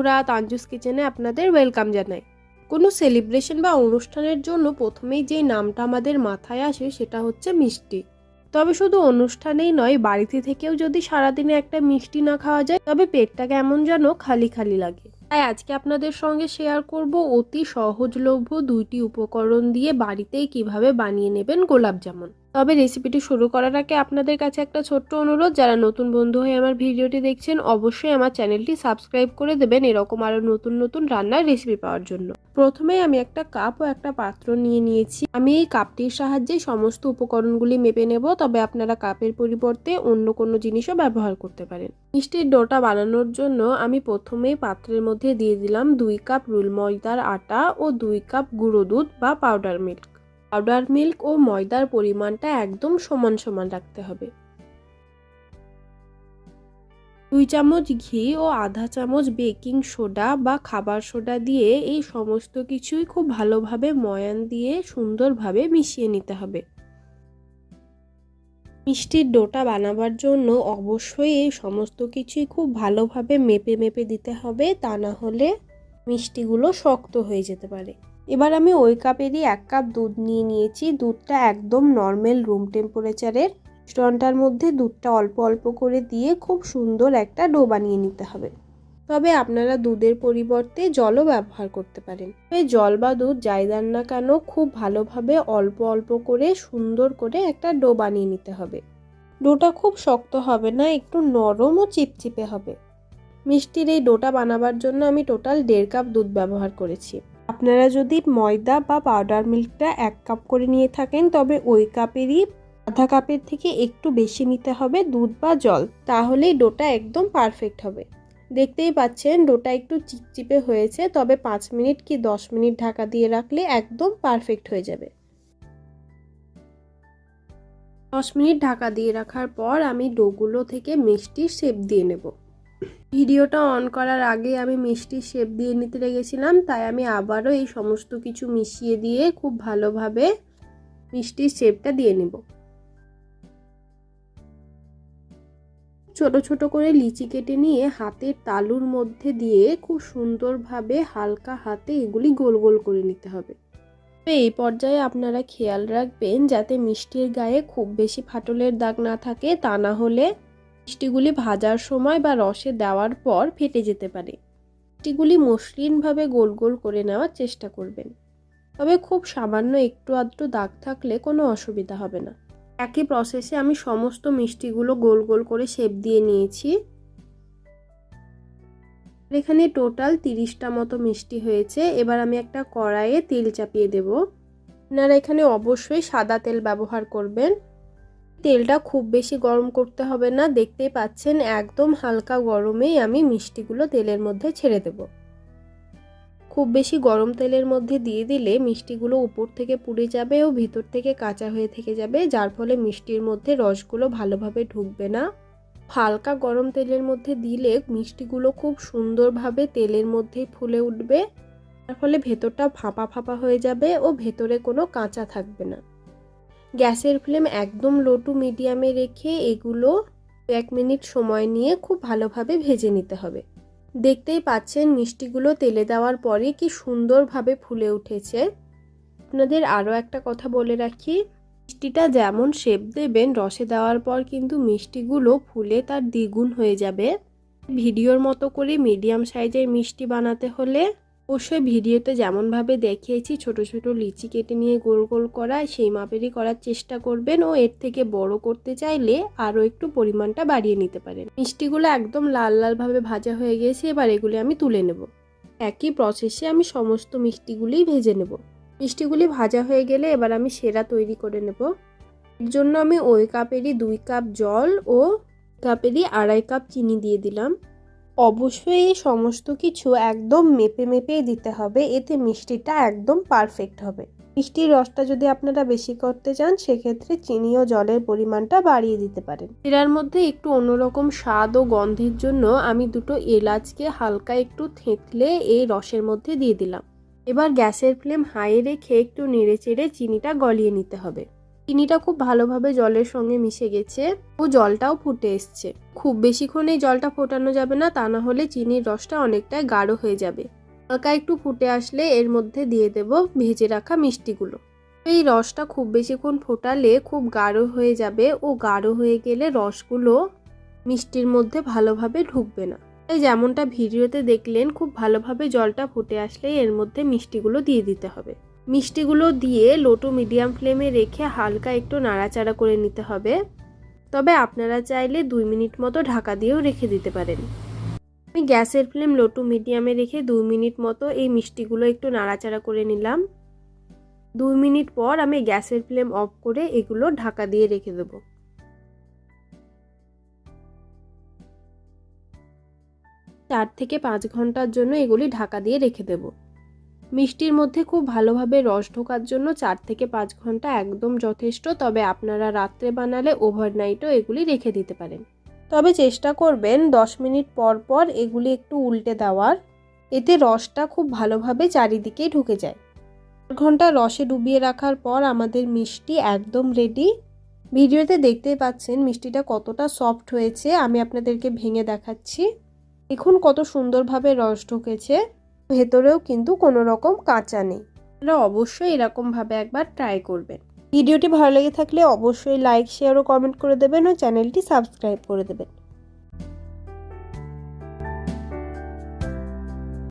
বন্ধুরা, তানজুস কিচেনে আপনাদের ওয়েলকাম জানাই। কোনো সেলিব্রেশন বা অনুষ্ঠানের জন্য প্রথমেই যেই নামটা আমাদের মাথায় আসে সেটা হচ্ছে মিষ্টি। তবে শুধু অনুষ্ঠানেই নয়, বাড়িতে থেকেও যদি সারাদিনে একটা মিষ্টি না খাওয়া যায় তবে পেটটা কেমন যেন খালি খালি লাগে। তাই আজকে আপনাদের সঙ্গে শেয়ার করব অতি সহজলভ্য দুইটি উপকরণ দিয়ে বাড়িতেই কিভাবে বানিয়ে নেবেন গোলাপ জামুন। তবে রেসিপিটি শুরু করার আগে আপনাদের কাছে একটা ছোট্ট অনুরোধ, যারা নতুন বন্ধু হয়ে আমার ভিডিওটি দেখছেন অবশ্যই আমার চ্যানেলটি সাবস্ক্রাইব করে দেবেন এরকম আরও নতুন নতুন রান্নার রেসিপি পাওয়ার জন্য। প্রথমে আমি একটা কাপ ও একটা পাত্র নিয়ে নিয়েছি। আমি এই কাপটির সাহায্যে সমস্ত উপকরণগুলি মেপে নেব, তবে আপনারা কাপের পরিবর্তে অন্য কোনো জিনিসও ব্যবহার করতে পারেন। মিষ্টির ডোটা বানানোর জন্য আমি প্রথমেই পাত্রের মধ্যে দিয়ে দিলাম 2 কাপ রুল ময়দার আটা ও 2 কাপ গুঁড়ো দুধ বা পাউডার মিল্ক। পাউডার মিল্ক ও ময়দার পরিমাণটা একদম সমান সমান রাখতে হবে। 2 চামচ ঘি ও আধা চামচ বেকিং সোডা বা খাবার সোডা দিয়ে এই সমস্ত কিছুই খুব ভালোভাবে ময়ান দিয়ে সুন্দরভাবে মিশিয়ে নিতে হবে। মিষ্টির ডোটা বানাবার জন্য অবশ্যই এই সমস্ত কিছুই খুব ভালোভাবে মেপে মেপে দিতে হবে, তা না হলে মিষ্টিগুলো শক্ত হয়ে যেতে পারে। এবার আমি ওই কাপেরই 1 কাপ দুধ নিয়ে নিয়েছি। দুধটা একদম নর্মাল রুম টেম্পারেচারের। মিশ্রণটার মধ্যে দুধটা অল্প অল্প করে দিয়ে খুব সুন্দর একটা ডো বানিয়ে নিতে হবে। তবে আপনারা দুধের পরিবর্তে জলও ব্যবহার করতে পারেন। তবে জল বা দুধ যাই দেন না কেন খুব ভালোভাবে অল্প অল্প করে সুন্দর করে একটা ডো বানিয়ে নিতে হবে। ডোটা খুব শক্ত হবে না, একটু নরম ও চিপচিপে হবে। মিষ্টির এই ডোটা বানাবার জন্য আমি টোটাল 1.5 কাপ দুধ ব্যবহার করেছি। আপনারা যদি ময়দা বা পাউডার মিল্কটা 1 কাপ করে নিয়ে থাকেন তবে ওই কাপেরই আধা কাপের থেকে একটু বেশি নিতে হবে দুধ বা জল, তাহলেই ডোটা একদম পারফেক্ট হবে। দেখতেই পাচ্ছেন ডোটা একটু চিপচিপে হয়েছে, তবে 5 মিনিট কি 10 মিনিট ঢাকা দিয়ে রাখলে একদম পারফেক্ট হয়ে যাবে। 10 মিনিট ঢাকা দিয়ে রাখার পর আমি ডোগুলো থেকে মিষ্টির শেপ দিয়ে নেব। ভিডিওটা অন করার আগে আমি মিষ্টির শেপ দিয়ে নিতে লেগেছিলাম, তাই আমি আবারও এই সমস্ত কিছু মিশিয়ে দিয়ে খুব ভালোভাবে মিষ্টির শেপটা দিয়ে নেব। ছোট ছোট করে লিচি কেটে নিয়ে হাতের তালুর মধ্যে দিয়ে খুব সুন্দরভাবে হালকা হাতে এগুলি গোল গোল করে নিতে হবে। এই পর্যায়ে আপনারা খেয়াল রাখবেন যাতে মিষ্টির গায়ে খুব বেশি ফাটলের দাগ না থাকে, তা না হলে মিষ্টিগুলি ভাজার সময় বা রসে দেওয়ার পর ফেটে যেতে পারে। মিষ্টিগুলি মসৃণভাবে গোল গোল করে নেওয়ার চেষ্টা করবেন, তবে খুব সামান্য একটু আধটু দাগ থাকলে কোনো অসুবিধা হবে না। একই প্রসেসে আমি সমস্ত মিষ্টিগুলো গোল গোল করে শেপ দিয়ে নিয়েছি। এখানে টোটাল 30টা মতো মিষ্টি হয়েছে। এবার আমি একটা কড়াইয়ে তেল চাপিয়ে দেব। আপনারা এখানে অবশ্যই সাদা তেল ব্যবহার করবেন। তেলটা খুব বেশি গরম করতে হবে না, দেখতেই পাচ্ছেন একদম হালকা গরমেই আমি মিষ্টিগুলো তেলের মধ্যে ছেড়ে দেব। খুব বেশি গরম তেলের মধ্যে দিয়ে দিলে মিষ্টিগুলো উপর থেকে পুড়ে যাবে ও ভিতর থেকে কাঁচা হয়ে থেকে যাবে, যার ফলে মিষ্টির মধ্যে রসগুলো ভালোভাবে ঢুকবে না। হালকা গরম তেলের মধ্যে দিলে মিষ্টিগুলো খুব সুন্দরভাবে তেলের মধ্যেই ফুলে উঠবে, তার ফলে ভেতরটা ফাঁপা ফাঁপা হয়ে যাবে ও ভেতরে কোনো কাঁচা থাকবে না। গ্যাসের ফ্লেম একদম লো টু মিডিয়ামে রেখে এগুলো 1 মিনিট সময় নিয়ে খুব ভালোভাবে ভেজে নিতে হবে। দেখতেই পাচ্ছেন মিষ্টিগুলো তেলে দেওয়ার পরে কি সুন্দরভাবে ফুলে উঠেছে। আপনাদের আরও একটা কথা বলে রাখি, মিষ্টিটা যেমন শেপ দেবেন রসে দেওয়ার পর কিন্তু মিষ্টিগুলো ফুলে তার দ্বিগুণ হয়ে যাবে। ভিডিওর মতো করে মিডিয়াম সাইজের মিষ্টি বানাতে হলে অবশ্যই ভিডিওতে যেমনভাবে দেখিয়েছি ছোট ছোট লিচি কেটে নিয়ে গোল গোল করা সেই মাপেরই করার চেষ্টা করবেন, ও এর থেকে বড় করতে চাইলে আরও একটু পরিমাণটা বাড়িয়ে নিতে পারেন। মিষ্টিগুলো একদম লাল লালভাবে ভাজা হয়ে গেছে, এবার এগুলি আমি তুলে নেব। একই প্রসেসে আমি সমস্ত মিষ্টিগুলিই ভেজে নেব। মিষ্টিগুলি ভাজা হয়ে গেলে এবার আমি সেরা তৈরি করে নেব। এর জন্য আমি ওই কাপেরই 2 কাপ জল ও কাপেরই 2.5 কাপ চিনি দিয়ে দিলাম। অবশ্যই এই সমস্ত কিছু একদম মেপে মেপেই দিতে হবে, এতে মিষ্টিটা একদম পারফেক্ট হবে। মিষ্টির রসটা যদি আপনারা বেশি করতে চান সেক্ষেত্রে চিনি ও জলের পরিমাণটা বাড়িয়ে দিতে পারেন। এর মধ্যে একটু অন্যরকম স্বাদ ও গন্ধের জন্য আমি 2টো এলাচকে হালকা একটু থেঁতলে এই রসের মধ্যে দিয়ে দিলাম। এবার গ্যাসের ফ্লেম হাই রেখে একটু নেড়ে চেড়ে চিনিটা গলিয়ে নিতে হবে। চিনিটা খুব ভালোভাবে জলের সঙ্গে মিশে গেছে ও জলটাও ফুটে এসছে। খুব বেশিক্ষণ এই জলটা ফোটানো যাবে না, তা না হলে চিনির রসটা অনেকটাই গাঢ় হয়ে যাবে। হালকা একটু ফুটে আসলে এর মধ্যে দিয়ে দেব ভেজে রাখা মিষ্টিগুলো। এই রসটা খুব বেশিক্ষণ ফোটালে খুব গাঢ় হয়ে যাবে ও গাঢ় হয়ে গেলে রসগুলো মিষ্টির মধ্যে ভালোভাবে ঢুকবে না। তাই যেমনটা ভিডিওতে দেখলেন খুব ভালোভাবে জলটা ফুটে আসলে এর মধ্যে মিষ্টিগুলো দিয়ে দিতে হবে। মিষ্টিগুলো দিয়ে লো টু মিডিয়াম ফ্লেমে রেখে হালকা একটু নাড়াচাড়া করে নিতে হবে। তবে আপনারা চাইলে 2 মিনিট মতো ঢাকা দিয়েও রেখে দিতে পারেন। আমি গ্যাসের ফ্লেম লো টু মিডিয়ামে রেখে 2 মিনিট মতো এই মিষ্টিগুলো একটু নাড়াচাড়া করে নিলাম। 2 মিনিট পর আমি গ্যাসের ফ্লেম অফ করে এগুলো ঢাকা দিয়ে রেখে দেবো। 4 থেকে 5 ঘন্টার জন্য এগুলি ঢাকা দিয়ে রেখে দেব। মিষ্টির মধ্যে খুব ভালোভাবে রস ঢোকার জন্য 4 থেকে 5 ঘন্টা একদম যথেষ্ট। তবে আপনারা রাত্রে বানালে ওভারনাইটও এগুলি রেখে দিতে পারেন। তবে চেষ্টা করবেন 10 মিনিট পর পর এগুলি একটু উল্টে দেওয়ার, এতে রসটা খুব ভালোভাবে চারিদিকেই ঢুকে যায়। 4 ঘন্টা রসে ডুবিয়ে রাখার পর আমাদের মিষ্টি একদম রেডি। ভিডিওতে দেখতেই পাচ্ছেন মিষ্টিটা কতটা সফট হয়েছে। আমি আপনাদেরকে ভেঙে দেখাচ্ছি। দেখুন কত সুন্দরভাবে রস ঢুকেছে, ভেতরেও কিন্তু কোনো রকম কাঁচা নেই। আপনারা অবশ্যই এরকমভাবে একবার ট্রাই করবেন। ভিডিওটি ভালো লেগে থাকলে অবশ্যই লাইক, শেয়ার ও কমেন্ট করে দেবেন ও চ্যানেলটি সাবস্ক্রাইব করে দেবেন।